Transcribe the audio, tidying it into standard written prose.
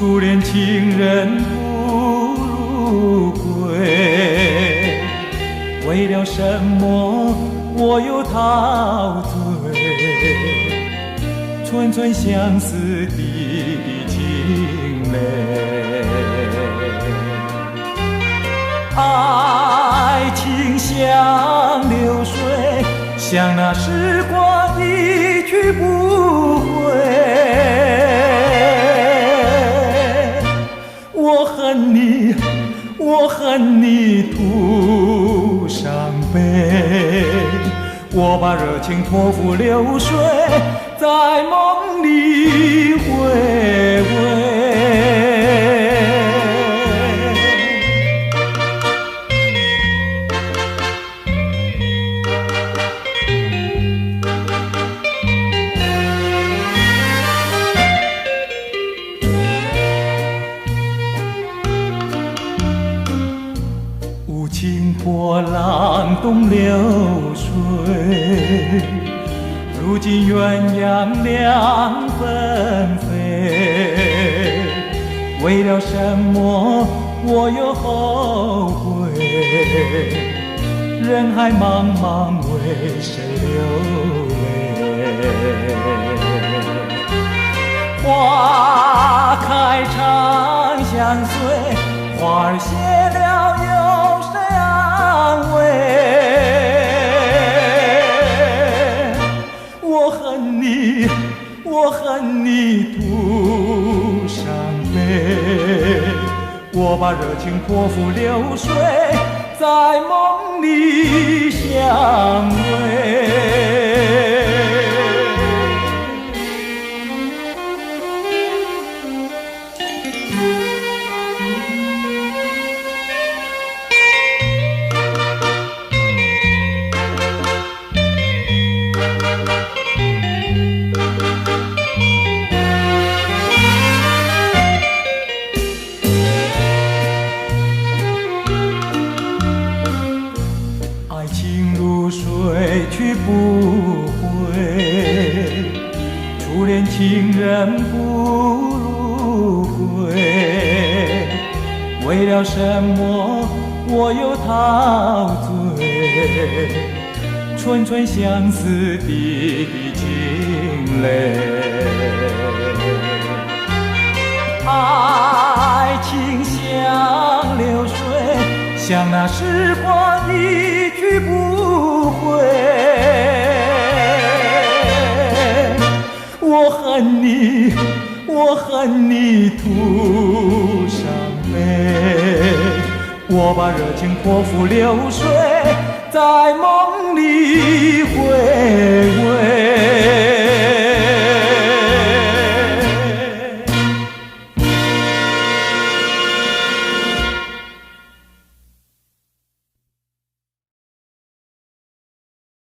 初恋情人不如归，为了什么我又陶醉？寸寸相思滴滴情泪，爱情像流水，像那时光一去不回。我恨你，我恨你徒伤悲，我把热情托付流水，在梦里回味。无情波浪东流水，如今鸳鸯两分飞。为了什么我又后悔？人海茫茫为谁流泪？花开长相随，花儿谢了有谁安慰？我恨你，我恨你徒伤悲，我把热情托付流水，在梦里相偎。爱情如水去不回，初恋情人不如归。为了什么我又陶醉？寸寸相思滴滴情泪。爱情像流水，像那时光一去不回。我恨你，我恨你徒伤悲，我把热情托付流水，在梦里回